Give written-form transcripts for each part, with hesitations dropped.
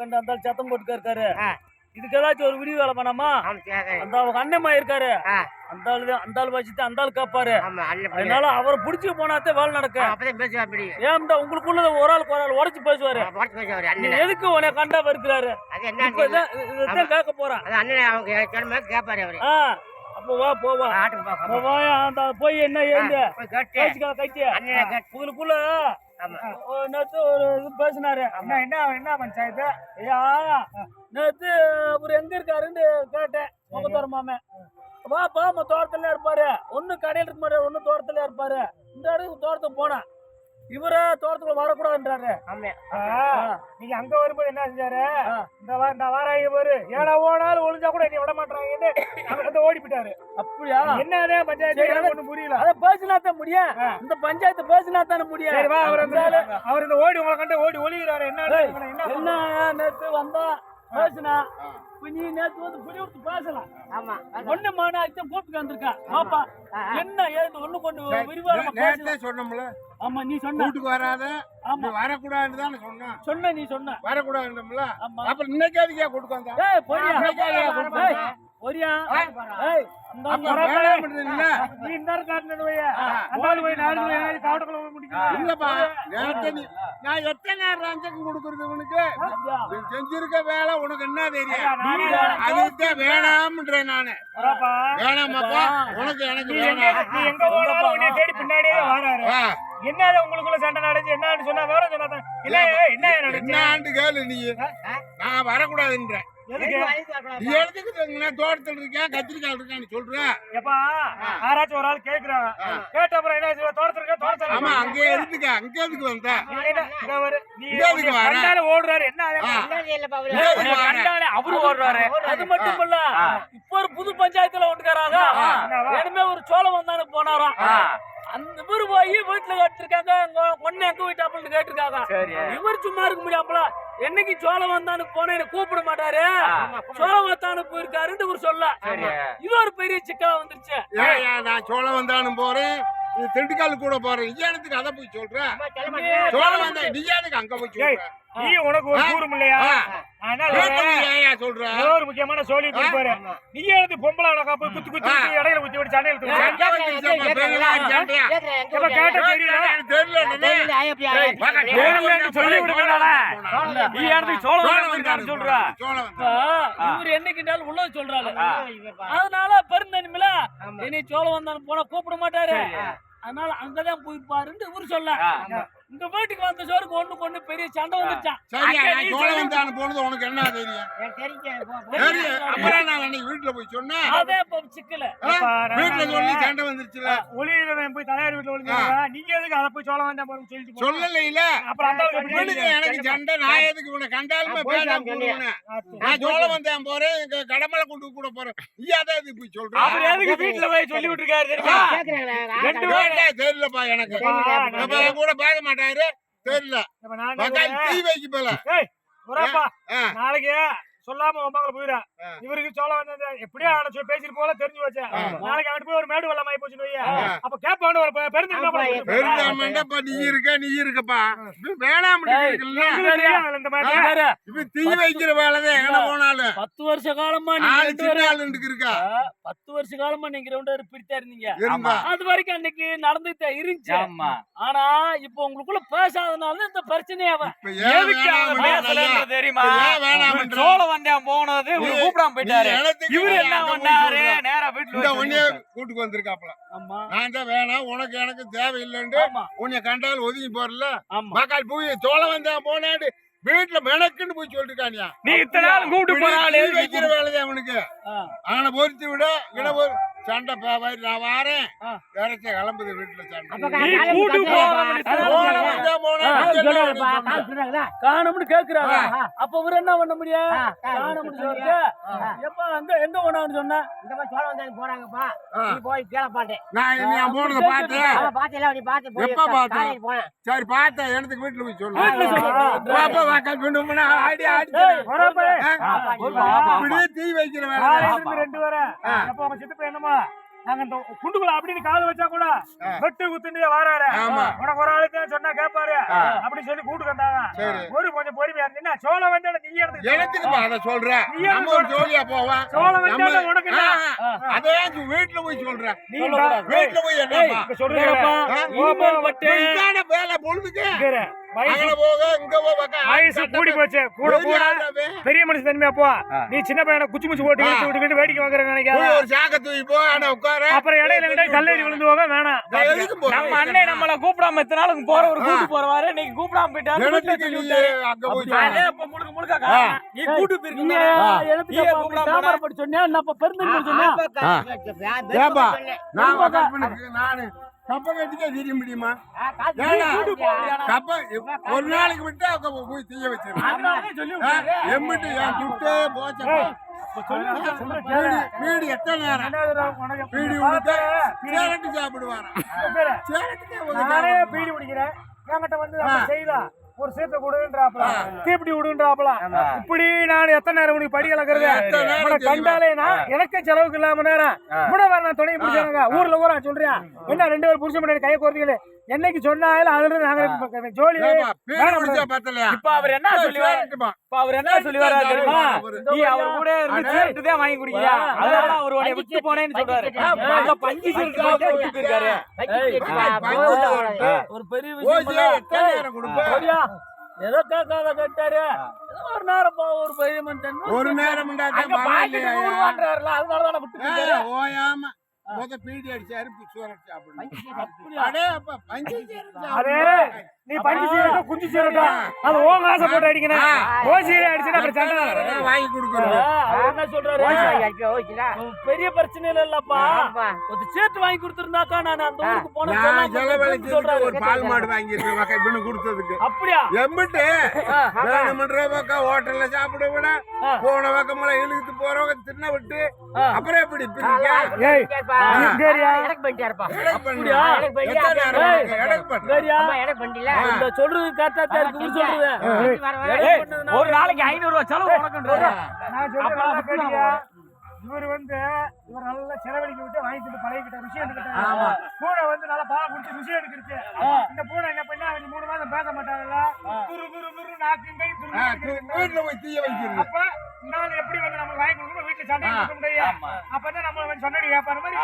உட்காந்து அந்த சத்தம் போட்டுக்க இருக்காரு. இதுக்கு ஏதாச்சும் ஒரு விடிவு வேலை பண்ணாமா? அந்த அவங்க அண்ணம்மா இருக்காரு, அந்த ஆள் வச்சுட்டு அந்த ஆள் காப்பாரு. அதனால அவரை புடிச்சு போனாத்தே வேலை நடக்கும். ஏன்டா உங்களுக்குள்ள ஒரு ஆள் உடச்சு பேசுவாரு. எதுக்கு உன கண்டா இருக்கிறாரு இதான் கேட்க போறான். அப்போ வா போவா போய் என்ன ஏந்து கைச்சு உங்களுக்குள்ள நேத்து ஒரு இது பேசினாரு. என்ன பஞ்சாயத்து ஐயா நேத்து அவர் எங்க இருக்காருன்னு கேட்டேன். முகத்தோர மாமே வா பாம தோட்டத்துல இருப்பாரு. ஒண்ணு கடையில இருக்க மாட்டாரு, ஒண்ணு தோட்டத்துல இருப்பாரு. இந்த இடத்துக்கு தோட்டத்துக்கு போனா இவர தோட்டத்துக்குள்ள வரக்கூடாதுன்றாரு. நீங்க அங்க வரும்போது என்ன செஞ்சாரு? இந்த வாராங்க பாரு, ஏடா ஓனாலும் ஒளிஞ்சா கூட நீ விட மாட்டாங்க ஓடி போயிட்டாரு. அப்படியா? என்ன பஞ்சாயத்து ஒண்ணு புரியல. அதை பேசினாத்தான் முடியும். இந்த பஞ்சாயத்து பேசினாத்தானே முடியும். அவர் இந்த ஓடி உங்களை கண்டு ஓடி ஒளிகிறாரு. என்ன நேத்து வந்தா பேசுனா நீ நேத்து வந்து புடி விட்டு பேசலாம். ஒண்ணு மாநாட்டம் கூப்பிட்டு வந்திருக்கா பாப்பா என்ன ஏது ஒண்ணு கொண்டு விரிவாக சொன்னோம்ல. ஆமா நீ சொன்ன வீட்டுக்கு வராத வரக்கூடாதுன்னு தானே சொன்ன. நீ சொன்ன வரக்கூடாதுல. அப்புறம் இன்னைக்கு அதுக்கே கொடுக்க நான் எத்தனை நேரம் ரஞ்சகம் கொடுக்கறது உனக்கு? செஞ்சிருக்க வேலை உனக்கு என்ன தெரியும்? அதுதான் வேணாம்ன்றேன் நானு. வேணாமாப்பா உனக்கு எனக்கு தேடி பின்னாடியே வராரு. என்ன உங்களுக்குள்ள சண்டை நடந்துச்சு என்னன்னு சொன்னா வேற சொன்னா என்ன கேளு. நீ நான் வரக்கூடாதுன்றேன். தோட்டத்தில் இருக்கேன் கத்திரிக்காய் இருக்கான்னு சொல்றேன். யாராச்சும் ஒரு ஆள் கேக்குறாங்க. கேட்ட அப்புறம் என்ன தோட்டத்தில் இருக்க? ஆமா அங்கே இருந்துக்க. அங்க எதுக்கு வந்த? ஓடுறாரு. என்ன அவரு ஓடுறாரு. அது மட்டும் இல்ல இப்ப ஒரு புது பஞ்சாயத்துல ஒட்டுக்காராங்க. இனிமே ஒரு சோழம் வந்தானு போனாராம். அந்த இவரு போய் வீட்டுல கேட்டிருக்காங்க. ஒன்னு எங்க வீட்டு அப்படின்னு கேட்டிருக்காங்க. இவர் சும்மா இருக்க முடியாமல என்னைக்கு சோழம் வந்தானு போன கூப்பிட மாட்டாரு. சோழம் வந்தானு போயிருக்காருன்னு இவர் சொல்ல. இது ஒரு பெரிய சிக்கலா வந்துருச்சு. நான் சோழம் வந்தானு போறேன், திண்டுக்கல் கூட போறேன். இடத்துக்கு அதை போய் சொல்றேன். சோழம் வந்தா நீ எனக்கு அங்க போய் சொல்ற. நீ உனக்கு ஒரு கூறும் இல்லையா? சொல்ற ஒரு முக்கியமான சொல்லி போற. நீ எடுத்து பொம்பளை குத்து குத்தி இடையில குத்தி விட்டு சண்டையில சொல்லி சொல்ற. இவர் என்னைக்குண்டாலும் உள்ள சொல்றாரு. அதனால பெருந்தனிமில இனி சோழம் வந்தாலும் போனா கூப்பிட மாட்டாரு. அதனால அங்கதான் போயிருப்பாருன்னு இவரு சொல்ல. இந்த வீட்டுக்கு வந்த சோருக்கு ஒண்ணு கொண்டு பெரிய சண்டை வந்துச்சான். உனக்கு என்ன தெரியும்? வீட்டுல போய் சொன்னா அதே சிக்கல வீட்டுல சொல்லி சண்டை வந்துருச்சுல. ஒளியில போய் தலையார் வீட்டுல ஒளிஞ்சா நீங்க எதுக்கு அதை போய் சொல்ல வேண்டாம் சொல்லிட்டு சொல்லல. இல்ல அப்புறம் எனக்கு சண்டை. நான் எதுக்கு உன்னை கண்டாலுமே நான் சோழ வந்தேன் போறேன், கடமலை கொண்டு கூட போறேன். நீ அதை எதுக்கு போய் சொல்றேன்? அவர் எதுக்கு வீட்டுல போய் சொல்லி விட்டுருக்காரு தெரியுமா? தெரியலப்பா எனக்கு. கூட பார்க்க மாட்டேன் தெரியல. தீ வைக்க போல நாளைக்கு சொல்லாம உமாங்களை போயிடா. இவருக்கு சோழ வந்தது எப்படியா பேசிட்டு போல தெரிஞ்சு வச்சேன். நாளைக்கு அங்கிட்டு போய் ஒரு மேடு வெள்ளம் ஆகி போச்சு. அப்ப கேப்பாண்டு நீ இருக்க நீ இருக்கப்பா வேணாம். தீ வைக்கிற வேலைதான் எங்க போனாலும் 10 வருஷ காலமா இருக்கா. 10 வருஷ காலமா நீங்க 2 பேரும் பிடித்தா இருந்தீங்க. அது வரைக்கும் அன்னைக்கு நடந்துட்டே இருந்துச்சு. ஆனா இப்ப உங்களுக்குள்ள பேசாதனால இந்த பிரச்சனையாவ தெரியுமா? சோழ வந்தேன் போனது கூப்பிடாம போயிட்டாரு. இவரு என்ன பண்ணாரு? நேரா வீட்டுல கூட்டுக்கு வந்திருக்காப்ல. நான் தான் வேணாம் உனக்கு எனக்கு தேவையில்லைன்னு உன்னை கண்டாலும் ஒதுங்கி போறல. மக்கால் போய் சோழ வந்தேன் போனாடு வீட்டுல மெனக்குன்னு போய் சொல்லிருக்கானியா. நீ இத்தனை நாள் கூப்பிட்டு போறாளே வைக்கிற வேலைதான் அவனுக்கு. அவனை பொறுத்து விட சண்டை நான் வாரேன் இறச்ச கிளம்புது வீட்டுல காணும்னு கேக்குறாங்க. அப்ப இவரு என்ன பண்ண முடியும்? காணும்னு சொல்லிட்டு எப்ப அங்க எங்க போனான்னு சொன்ன இந்த மாதிரி சோழ வந்தாலும் போறாங்கப்பா. நீ போய் கேள பாட்டேன். நான் போனதை பார்த்தேன். எப்ப பார்த்தேன்? சரி பார்த்தேன். எனக்கு வீட்டுல போய் சொல்லு. தீ வைக்கிற வேலை 2 பேரும். அப்ப அவங்க சித்தப்ப என்னமா நாங்க இந்த குண்டுக்குள்ள அப்படின்னு காது வச்சா கூட வெட்டு குத்துண்டே வராரு. உனக்கு ஒரு ஆளுக்கு சொன்னா கேட்பாரு அப்படின்னு சொல்லி கூட்டு வந்தாங்க. ஒரு கொஞ்சம் பொறுமையா இருந்தீங்கன்னா சோழ வந்தால நீ சொல்றேன் சோழ வந்தால உனக்கு அதே வீட்டுல போய் சொல்றேன். வீட்டுல போய் என்ன சொல்றேன் வேலை பொழுதுக்கு வயசு கூடி போச்சு. கூட கூட பெரிய மனுஷன் தன்மையா போ. நீ சின்ன பையனை குச்சி முச்சி போட்டு விட்டுக்கிட்டு வேடிக்கை வாங்குற நினைக்காத. அப்புறம் இடையில கல்லூரி விழுந்து போக வேணாம். நம்ம அண்ணன் நம்மள கூப்பிடாம எத்தனை நாளுக்கு போற ஒரு கூட்டு போறவாரு இன்னைக்கு கூப்பிடாம போயிட்டாரு. முழுக்க முழுக்க நீ கூட்டு போயிருக்கீங்க சொன்னா நான் பெருந்தன்மை நானு கப்ப கட்டிக்க தெரிய முடியுமா? கப்ப ஒரு நாளைக்கு விட்டு போய் தீய வச்சிருக்கேன். எம்பிட்டு என் துட்டே போச்ச. வீடு எத்தனை நேரம் பீடி உடுத்த சேரட்டு சாப்பிடுவாரா? நானே பீடி குடிக்கிறேன். என்கிட்ட வந்து செய்யலாம் ஒரு சேர்த்த கொடுன்றாப்ல தீப்பிடி விடுன்றாப்ல. இப்படி நான் எத்தனை நேரம் உனக்கு படி கலக்குறது கண்டாலே நான் எனக்கே செலவுக்கு இல்லாம நேரம் கூட வர நான் துணை பிடிச்சாங்க. ஊர்ல ஊரா சொல்றேன் என்ன 2 பேர் புருஷன் பண்ணி கையை கோர்த்தீங்களே என்னைக்கு சொன்னாலும் அதுல நாங்க ஜோலி. இப்ப அவர் என்ன சொல்லுவாரு தெரியுமா? நீ அவர் கூட இருந்து சேர்த்து தான் வாங்கி குடிக்கிறியா? அதனால அவரோட விட்டு போனேன்னு சொல்றாரு. பஞ்சு இருக்காரு ஒரு பெரிய விஷயம். ஏதோ கேட்காத கேட்டாரு. ஒரு நேரம் ஒரு பெரிய மனுஷன் ஒரு நேரம் அதனாலதான் விட்டு ஓயாம பீடி அடிச்சாரு நீ பஞ்சு சீரகம் குஞ்சு சீரகம் அது ஓங்க ஆசை போட்டு அடிக்கணும். ஓ சீரை அடிச்சுன்னா அப்புறம் சண்டை வாங்கி கொடுக்கணும். என்ன சொல்றாரு? பெரிய பிரச்சனை இல்லப்பா. ஒரு சேர்த்து வாங்கி கொடுத்துருந்தாக்கா நான் அந்த ஊருக்கு போனேன். ஒரு பால் மாடு வாங்கிருக்கேன் கொடுத்ததுக்கு. அப்படியா? எம்பிட்டு பக்கம் ஹோட்டல்ல சாப்பிட விட போன பக்கமெல்லாம் இழுத்து போறவங்க தின்ன விட்டு அப்புறம் எப்படி சொல்றது கரெக்டா இருக்கு சொல்றது. ஒரு நாளைக்கு 500 ரூபாய் செலவு உனக்குன்றது. இவர் வந்து இவர் நல்லா செலவழிக்க விட்டு வாங்கிட்டு பழகிட்ட ருசி எடுக்கிட்டாங்க. பூனை வந்து நல்லா பால் குடிச்சு ருசி எடுக்கிருச்சு. இந்த பூனை என்ன பண்ணா 3 மாதம் பேச மாட்டாங்கல்ல. வீட்டுல போய் தீய வைக்கிறது. அப்ப இந்த நாள் எப்படி வந்து நம்ம வாங்கி கொடுக்கணும் வீட்டுல சண்டை கொடுக்க முடியாது. அப்பதான் நம்ம சொன்னடி வியாபாரம் மாதிரி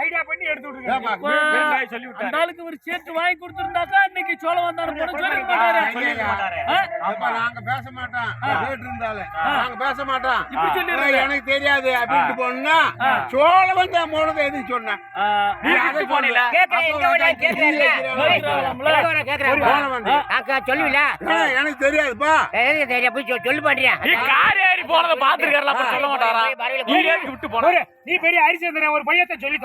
ஐடியா பண்ணி எடுத்து விட்டுருக்காங்க. நாளுக்கு ஒரு சேர்த்து வாங்கி கொடுத்துருந்தாக்கா இன்னைக்கு சோழ வந்தாரு நாங்க பேச மாட்டோம். கேட்டு இருந்தாலே நாங்க பேச மாட்டோம். எனக்கு தெரியாது அப்படின்னு போனா சோழ வந்தா போனது எதுக்கு சொன்னேன்? எனக்கு தெரியாதுப்பா. சொல்லு மாட்டியா கார் ஏறி போனதை பாத்துருக்காரு சொல்ல மாட்டாரா? நீ பெரிய ஹரிச்சந்திரன் ஒரு பையத்தை சொல்லி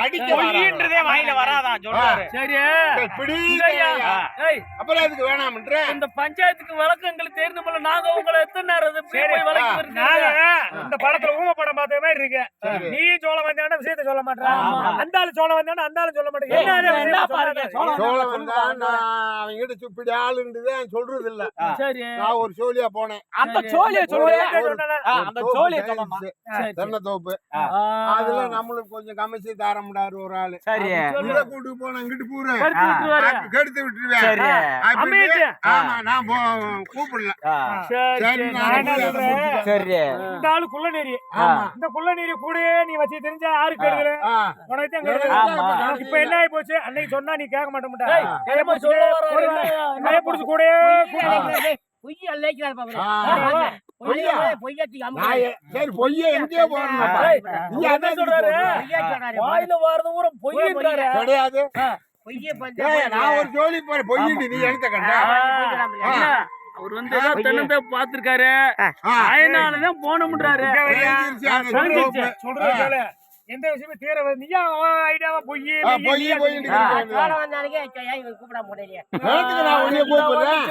அடிக்கன்றதே வாயில வராதான் சொல்றாரு. சரி அப்புறம் அதுக்கு வேணாம்ன்ற இந்த பஞ்சாயத்துக்கு வழக்கு எங்களுக்கு தெரிந்து நாங்க உங்களை எத்தனை நேரம் இந்த படத்துல ஊம படம் பார்த்த மாதிரி இருக்கு. நீ சோழ வந்தான விஷயத்த சொல்ல மாட்டேன். அந்த ஆளு சோழ வந்தான அந்த ஆளு சொல்ல மாட்டேன். சோழ வந்தா அவங்க கிட்ட சுப்பிடி ஆளு இருந்தது சொல்றது இல்ல. சரி நான் ஒரு சோழியா போனேன். அந்த சோழிய தென்னத்தோப்பு அதுல நம்மளுக்கு கொஞ்சம் கமிச்சு தர முடியாது ஒரு ஆளு. கூட்டு போன அங்கிட்டு பூரா கெடுத்து விட்டுருவேன். ஆமா நான் கூப்பிடல. இந்த ஆளு குள்ள நீரி இந்த குள்ள நீரி கூட நீ வச்சு தெரிஞ்சா யாருக்கு கெடுதல உனக்கு இப்ப என்ன ஆகி போச்சு? அன்னைக்கு சொன்னா நீ கேட்க மாட்டேன். கூட வாயில வாரது கூட பொய்யன்றாரு கிடையாது. நான் ஒரு ஜோலி போறேன் பொய்யிட்டு நீ எடுத்த கண்டா அவர் வந்து தென்னந்தே பாத்துருக்காரு. அதனாலதான் போனோம்ன்றாரு. எந்த விஷயமே தீர நீயா ஐடியாவா பொய் கூப்பிடாம போட்டேன் நான் உன்னைய கூப்பிடுறேன்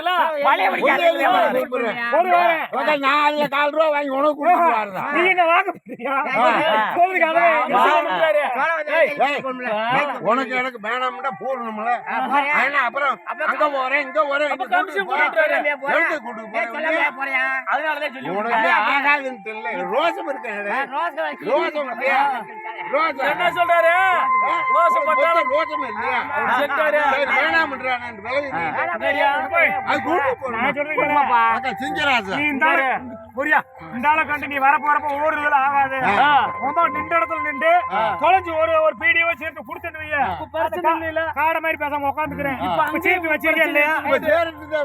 நான் அதுல 4 ரூபா வாங்கி உனக்கு கொடுத்துட்டு நீ என்ன வாங்க போறியா உனக்கு எனக்கு வேணாம்டா போடணும்ல அப்புறம் அங்க போறேன் இங்க போறேன் உனக்கு ஆகாதுன்னு தெரியல ரோசம் இருக்கேன் என்ன சொல்றாரு ரோசம் இல்லையா வேணாம்ன்றான் நீ வர போறப்ப ஓடுறதுல ஆகாது நின்ற இடத்துல நின்று தொலைஞ்சு ஒரு பீடியோ சேர்த்து கொடுத்துட்டு காடை மாதிரி பேசாம உட்காந்துக்கிறேன் சீர்த்து வச்சிருக்கேன் இல்லையா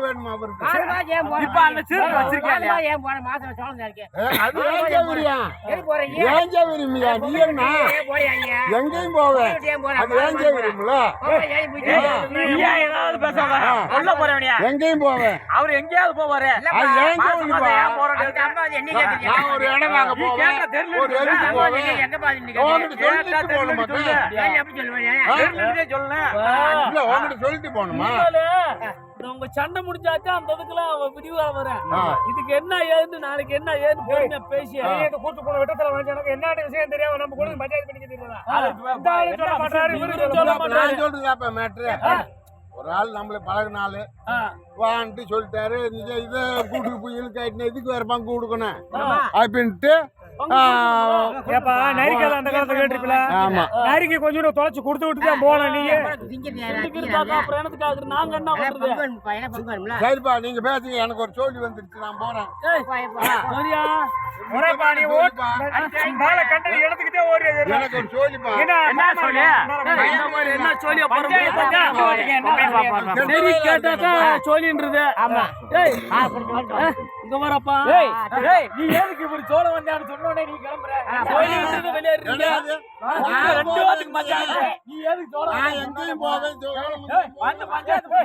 வேணுமா இப்ப அந்த சீர்த்து வச்சிருக்கேன் எங்கேயும் போவேன் எங்கேயும் போவேன் அவரு எங்கேயாவது போவாரு நான் ஒரு இடம் வாங்க போவேன் ஒரு எதுக்கு போவேன் சொல்லிட்டு போகணுமா உங்க சண்டை முடிஞ்சாதான் அந்த இதுக்கெல்லாம் விரிவா வரேன் இதுக்கு என்ன ஏது நாளைக்கு என்ன ஏது பொறுமையா பேசி கூட்டு போன விட்டத்துல வந்து எனக்கு என்ன விஷயம் தெரியாம நம்ம கூட பஞ்சாயத்து பண்ணிக்க தெரியாதா ஒரு ஆள் நம்மள பழகினாலு வான்ட்டு சொல்லிட்டாரு நீங்க இதை கூட்டுக்கு போய் இழுக்காயிட்டு இதுக்கு வேற பங்கு கொடுக்கணும் அப்படின்ட்டு அந்த காலத்துல கேட்டிருப்பல நரிக்கு கொஞ்சம் தொலைச்சு கொடுத்து விட்டு தான் போன நீங்க நாங்க என்ன பண்றது சரிப்பா நீங்க பேசுங்க எனக்கு ஒரு சோழி வந்துருச்சு நான் போறேன் எடுத்துக்கிட்டே ஓடி எனக்கு ஒரு சோழிப்பா என்ன சோழி கேட்டாக்கா சோழின்றது இங்க வரப்பா நீ ஏதுக்கு இப்படி சோழ வந்தான்னு சொன்னோடனே நீ கிளம்புற வெளியேறீங்க 2 வாரத்துக்கு மச்சான் நீ ஏதுக்கு சோழ நான் எங்கேயும் போவேன் வந்து பஞ்சாயத்து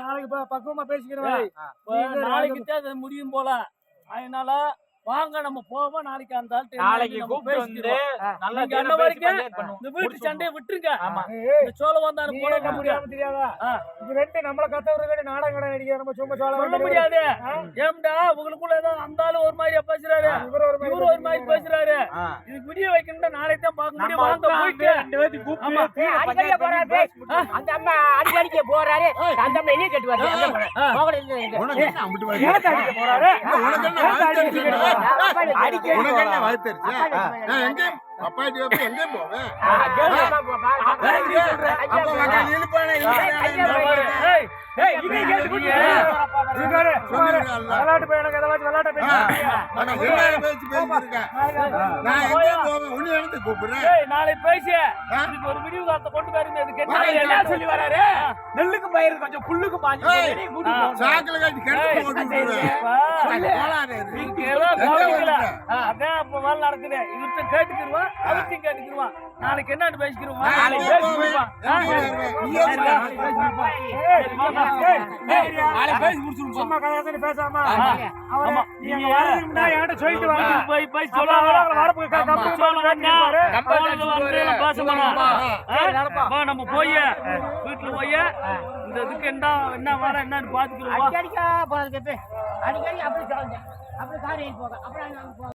நாளைக்கு பக்குவமா பேசிக்கிறேன் நாளைக்கு முடியும் போல அதனால வாங்க நம்ம போவோம் நாளைக்கு அந்த நாளைக்கு கூப்பிட்டு வந்து நல்ல இந்த வீட்டு சண்டையை விட்டுருங்க இந்த சோழ வந்தாரு போட முடியாம தெரியாதா இது ரெண்டு நம்மள கத்தவரு நாடகம் நடிக்க நம்ம சும்மா சோழ சொல்ல முடியாது ஏம்டா உங்களுக்குள்ள ஏதோ அந்த ஆளு ஒரு மாதிரி பேசுறாரு இவரு ஒரு மாதிரி பேசுறாரு இதுக்கு வீடியோ வைக்கணும்னா நாளைக்கு தான் பார்க்க முடியும் வாங்க போயிட்டு 2 பேருக்கு கூப்பிட்டு அடிக்கடி போறாரு அந்த அம்மா அடிக்கடி போறாரு அந்த அம்மா என்ன கேட்டு வருது உனக்கு என்ன அம்பிட்டு வருது போறாரு உனக்கு என்ன வாழ்த்துருச்சு நான் எங்கேயும் அப்பாட்டி எங்கேயும் போவேன் விளையாட்டு பையனுக்கு ஏதாச்சும் விளையாட்டு நாளைக்கு பேசி ஒரு முடிவு காலத்தை கொண்டு போயிருங்க என்ன சொல்லி வராரு நெல்லுக்கு பயிர் கொஞ்சம் புல்லுக்கு பாஞ்சு சாக்கில கட்டி அதான் அப்ப வேலை நடக்குது இவர்கிட்ட கேட்டுக்கிடுவான் அவர்த்தையும் கேட்டுக்கிடுவான் நாளைக்கு என்னன்னு பேசிக்கிடுவான் சும்மா கதை பேசாம சொல்லிட்டு போய் நம்ம போய் வீட்டுல போய் இந்த இதுக்கு என்ன வர என்னன்னு பாத்துக்கிறோம் அடிக்கடி அப்படி காரியம் போக அப்புறம்